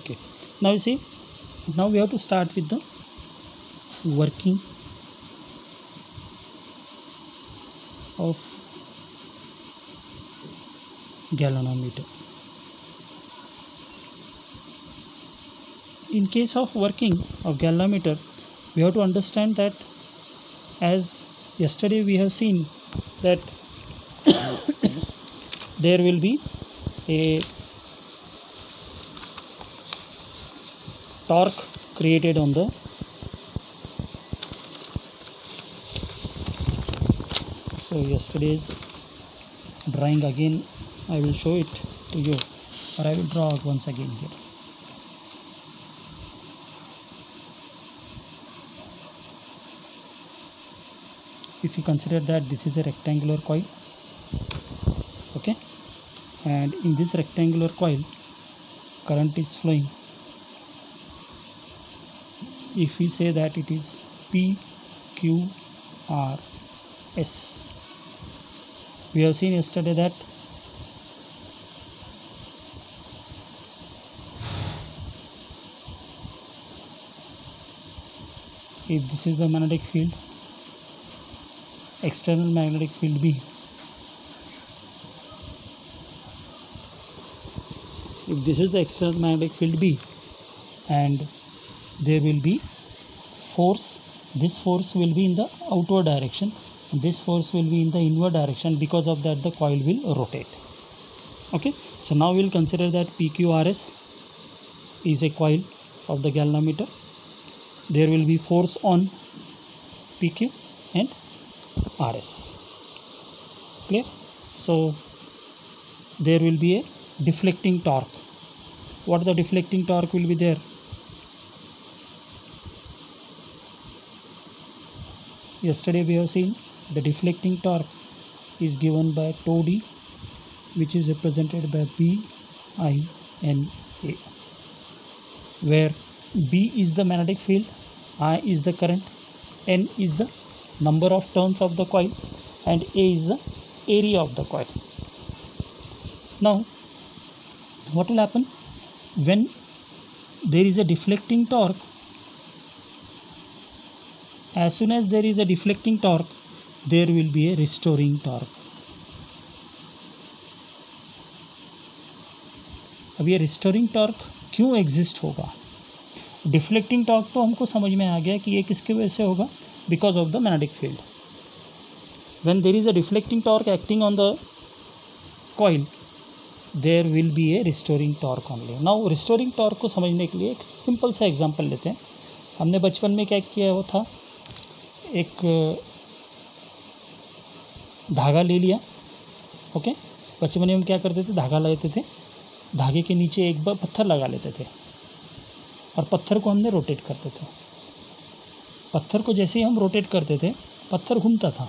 Okay, now you see, now we have to start with the working of galvanometer. In case of working of galvanometer, we have to understand that, as yesterday we have seen, that there will be a torque created on the yesterday's drawing. Again I will show it to you, or I will draw out once again here. If you consider that this is a rectangular coil, okay, and in this rectangular coil current is flowing. If we say that it is PQRS, we have seen yesterday that if this is the magnetic field, external magnetic field B, if this is the external magnetic field B, and there will be force, this force will be in the outward direction, this force will be in the inward direction. Because of that, the coil will rotate. Okay, so now we will consider that PQRS is a coil of the galvanometer. There will be force on PQ and RS. Clear? So there will be a deflecting torque. What the deflecting torque will be there? Yesterday we have seen the deflecting torque is given by tau d, which is represented by BINA, where B is the magnetic field, I is the current, N is the number of turns of the coil, and A is the area of the coil. Now what will happen when there is a deflecting torque? As soon as there is a deflecting torque, there will be a restoring torque. अब ये restoring torque क्यों exist होगा? Deflecting torque तो हमको समझ में आ गया कि ये किसके वजह से होगा, because of the magnetic field. When there is a deflecting torque acting on the coil, there will be a restoring torque only. Now restoring torque को समझने के लिए एक सिंपल सा एग्जांपल लेते हैं. हमने बचपन में क्या किया, वो था एक धागा ले लिया. ओके, बचपन में हम क्या करते थे, धागा लेते थे, धागे के नीचे एक बार पत्थर लगा लेते थे और पत्थर को हमने रोटेट करते थे. पत्थर को जैसे ही हम रोटेट करते थे, पत्थर घूमता था.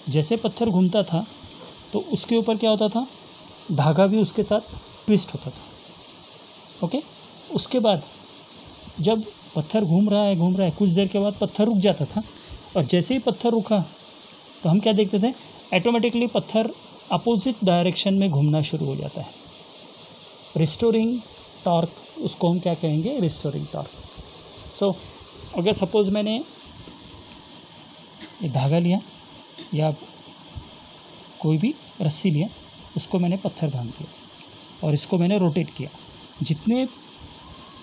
जैसे पत्थर घूमता था तो उसके ऊपर क्या होता था, धागा भी उसके साथ ट्विस्ट होता था. ओके, उसके बाद जब पत्थर घूम रहा है, कुछ देर के बाद पत्थर रुक जाता था, और जैसे ही पत्थर रुका तो हम क्या देखते थे, ऑटोमेटिकली पत्थर अपोजिट डायरेक्शन में घूमना शुरू हो जाता है. रिस्टोरिंग टॉर्क, उसको हम क्या कहेंगे, रिस्टोरिंग टॉर्क. सो अगर सपोज मैंने ये धागा लिया या कोई भी रस्सी लिया, उसको मैंने पत्थर बांध दिया और इसको मैंने रोटेट किया. जितने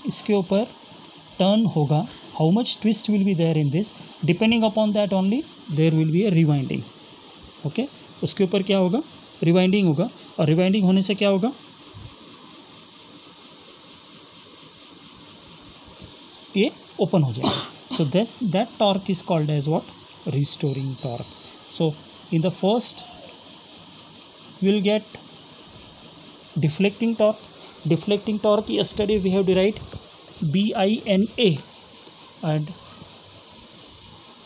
इसके ऊपर टर्न होगा, how much twist will be there in this, depending upon that only there will be a rewinding. Okay, उसके ऊपर क्या होगा, रिवाइंडिंग होगा, और रिवाइंडिंग होने से क्या होगा, ये ओपन हो जाएगा. So that torque is called as what, restoring torque. So in the first will get deflecting torque. Yesterday we have derived BINA, and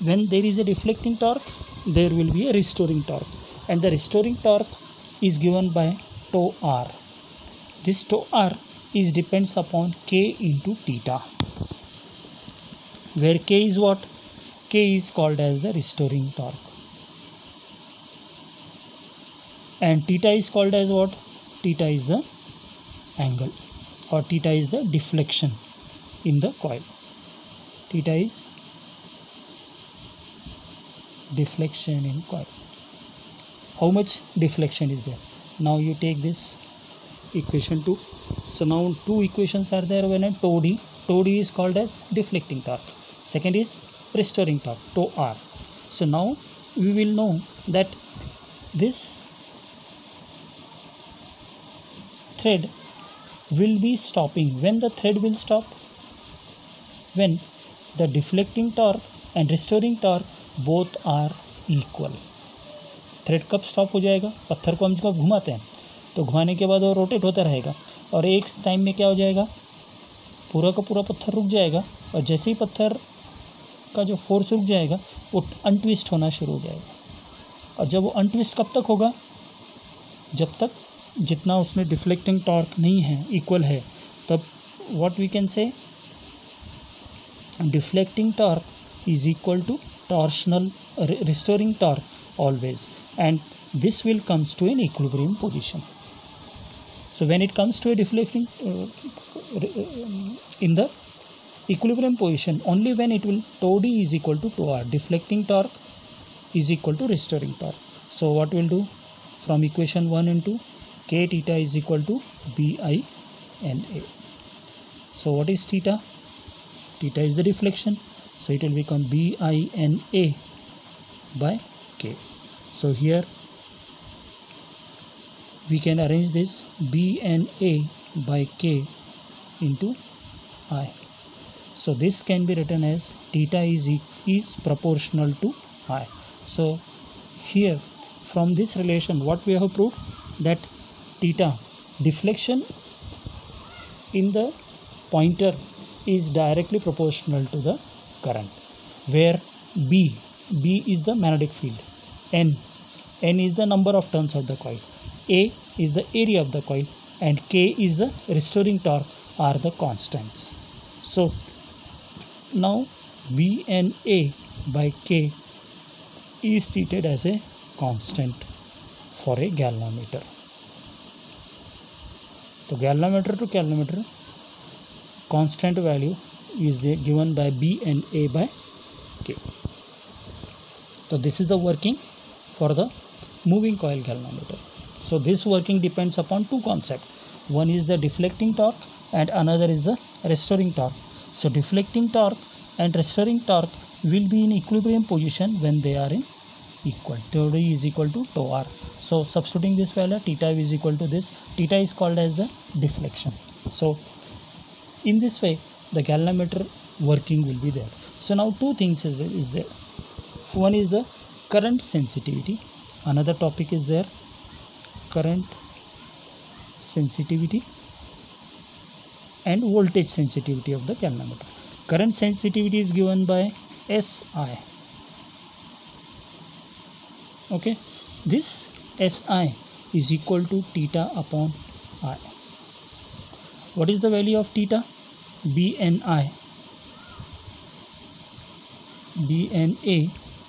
when there is a deflecting torque, there will be a restoring torque, and the restoring torque is given by tau r. This tau r is depends upon K into theta, where K is what, K is called as the restoring torque, and theta is called as what, theta is the angle. or theta is the deflection in the coil. Theta is deflection in coil. How much deflection is there? Now you take this equation 2. So now two equations are there when a tau d. Tau d is called as deflecting torque. Second is restoring torque, tau r. So now we will know that this thread will be stopping. When the thread will stop? When the deflecting torque and restoring torque both are equal. Thread कब stop हो जाएगा? पत्थर को हम जब घुमाते हैं तो घुमाने के बाद वो रोटेट होता रहेगा और एक टाइम में क्या हो जाएगा, पूरा का पूरा पत्थर रुक जाएगा और जैसे ही पत्थर का जो फोर्स रुक जाएगा वो अनट्विस्ट होना शुरू हो जाएगा। और जब वो अनट्विस्ट कब तक होगा? जब तक जितना उसमें डिफ्लेक्टिंग टॉर्क नहीं है, इक्वल है, तब what we can say deflecting torque is equal to torsional restoring torque always, and this will comes to an equilibrium position. So when it comes to a deflecting in the equilibrium position, only when it will tau d is equal to tau r, deflecting torque is equal to restoring torque. So what we'll do from equation 1 and 2, k theta is equal to b I n a. So what is theta? Theta is the deflection, so it will become b I n a by k. So here we can arrange this b n a by k into I. So this can be written as theta is proportional to I. So here from this relation what we have proved, that theta, deflection in the pointer, is directly proportional to the current, where b is the magnetic field, n is the number of turns of the coil, a is the area of the coil, and k is the restoring torque, are the constants. So now b n a by k is treated as a constant for a galvanometer. So galvanometer to galvanometer, constant value is given by b n a by k. So this is the working for the moving coil galvanometer. So this working depends upon two concepts. One is the deflecting torque and another is the restoring torque. So deflecting torque and restoring torque will be in equilibrium position when they are in equal. Tau d is equal to tau r. So substituting this value, theta is equal to this. Theta is called as the deflection. So in this way the galvanometer working will be there. So now two things is there. One is the current sensitivity, another topic is there, current sensitivity and voltage sensitivity of the galvanometer. Current sensitivity is given by SI. Okay, this SI is equal to theta upon I. What is the value of theta? BNA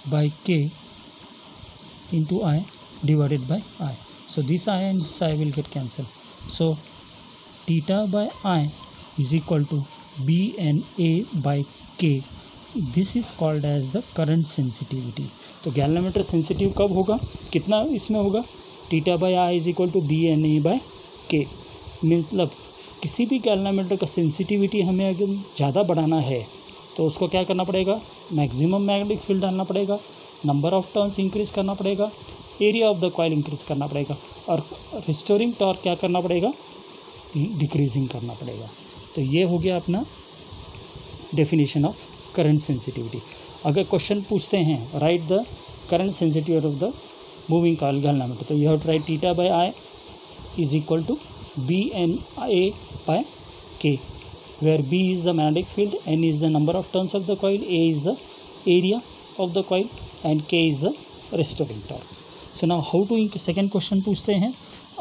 by k into I divided by I. So this I and this I will get cancelled. So theta by I is equal to BNA by k. This is called as the current sensitivity. तो galvanometer sensitive कब होगा, कितना इसमें होगा? Theta by I is equal to B N A by K. मतलब किसी भी galvanometer का सेंसिटिविटी हमें अगर ज़्यादा बढ़ाना है तो उसको क्या करना पड़ेगा? मैक्सिमम मैग्नेटिक फील्ड डालना पड़ेगा, नंबर ऑफ टर्न्स इंक्रीज़ करना पड़ेगा, area of the coil increase करना पड़ेगा, और रिस्टोरिंग टॉर्क क्या करना पड़ेगा? डिक्रीजिंग करना पड़ेगा. तो ये हो गया अपना डेफिनेशन ऑफ करंट सेंसिटिविटी. अगर क्वेश्चन पूछते हैं write the current sensitivity of the moving coil galvanometer, तो you have to write theta by I is equal to B N A by K, where B is the magnetic field, N is the number of turns of the coil, A is the area of the coil, and K is the restoring torque. So now how to second question पूछते हैं,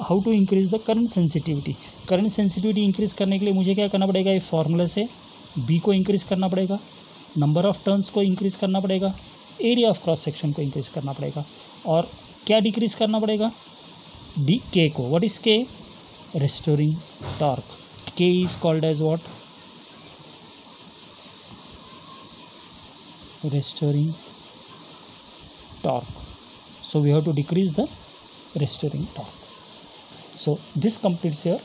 how to increase the current sensitivity. Current sensitivity increase करने के लिए मुझे क्या करना पड़ेगा? ये फॉर्मूला से B को increase करना पड़ेगा, नंबर ऑफ टर्न्स को increase करना पड़ेगा, एरिया ऑफ क्रॉस सेक्शन को increase करना पड़ेगा, और क्या डिक्रीज करना पड़ेगा? K को. What is K? Restoring torque. K is called as what? Restoring torque. So we have to decrease the restoring torque. So this completes your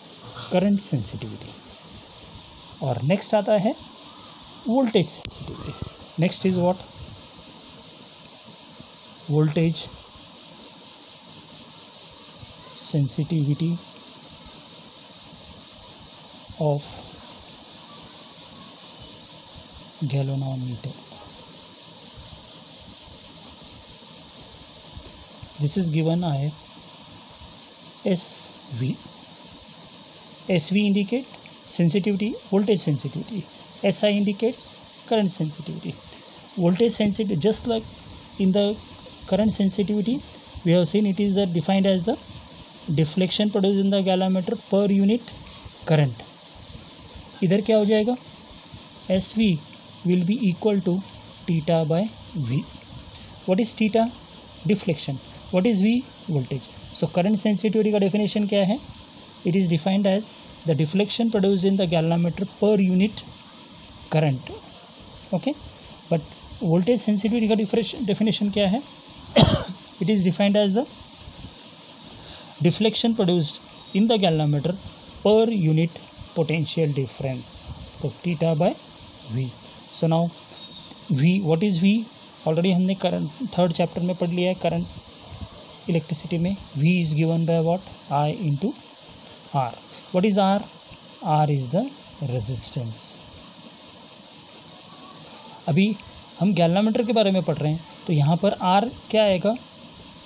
current sensitivity. और next आता है voltage sensitivity. Next is what? Voltage sensitivity of galvanometer. This is given as SV. SV indicate sensitivity, voltage sensitivity. SI indicates current sensitivity. Voltage sensitivity, just like in the current sensitivity, we have seen it is defined as the deflection produced in the galvanometer per unit current. इधर क्या हो जाएगा? SV will be equal to theta by V. What is theta? Deflection. What is V? Voltage. So current sensitivity का definition क्या है? It is defined as the deflection produced in the galvanometer per unit current. Okay, but voltage sensitivity का definition क्या है? It is defined as the deflection produced in the galvanometer per unit potential difference. So theta by V. So now V, what is V? Already हमने current third chapter में पढ़ लिया है. current electricity में V is given by what? I into R. What is R? R is the resistance. अभी हम गैल्वामीटर के बारे में पढ़ रहे हैं, तो यहाँ पर R क्या आएगा?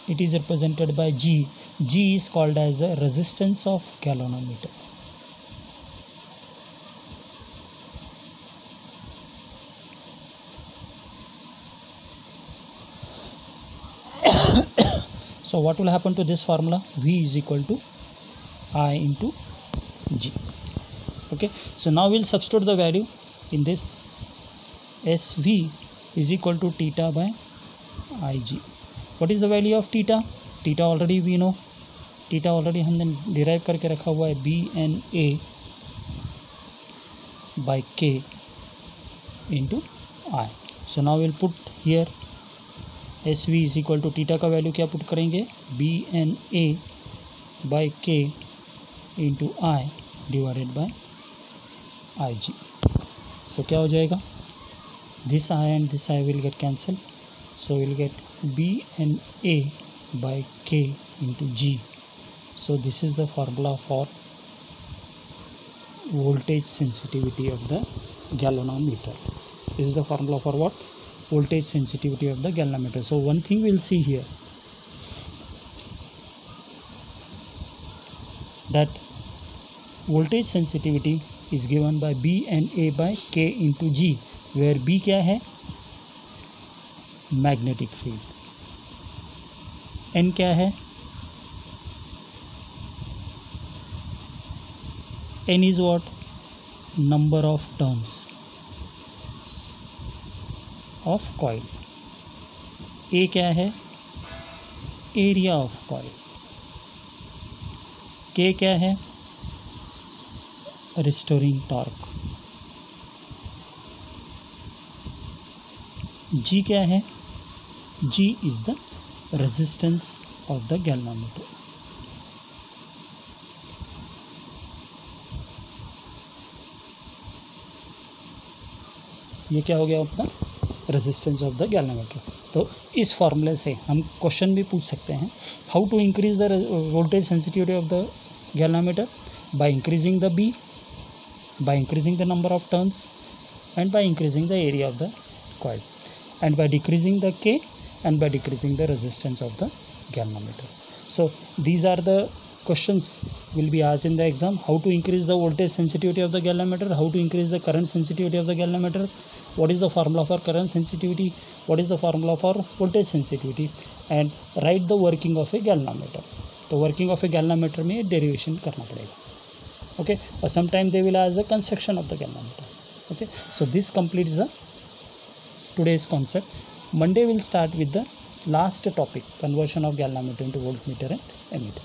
It is represented by G. G is called as the resistance of galvanometer. So what will happen to this formula? V is equal to I into G. Okay, so now we'll substitute the value in this. SV is equal to theta by Ig. What is the value of theta? Theta already we know. Theta already हमने derive करके रखा हुआ है BNA by K into I. So now we'll put here SV is equal to theta का value क्या put करेंगे? BNA by K into I divided by Ig. So क्या हो जाएगा? This I and this I will get cancelled. So we'll get BNA by K into G. So this is the formula for voltage sensitivity of the galvanometer. This is the formula for what? Voltage sensitivity of the galvanometer. So one thing we'll see here, that voltage sensitivity is given by BNA by K into G, where B क्या है? Magnetic field. N क्या है? N is what? Number of turns of coil. A क्या है? Area of coil. K क्या है? Restoring torque. G क्या है? G is the resistance of the galvanometer. ये क्या हो गया अपना? Resistance of the galvanometer. तो इस फॉर्मूले से हम क्वेश्चन भी पूछ सकते हैं, how to increase the voltage sensitivity of the galvanometer? By increasing the B, by increasing the number of turns, and by increasing the area of the coil, and by decreasing the K, and by decreasing the resistance of the galvanometer. So these are the questions will be asked in the exam. How to increase the voltage sensitivity of the galvanometer, how to increase the current sensitivity of the galvanometer, what is the formula for current sensitivity, what is the formula for voltage sensitivity, and write the working of a galvanometer. तो working of a galvanometer में derivation करना पड़ेगा. Okay, or sometime they will ask the construction of the galvanometer. Okay, so this completes the today's concept. Monday we'll start with the last topic, conversion of galvanometer into voltmeter and ammeter.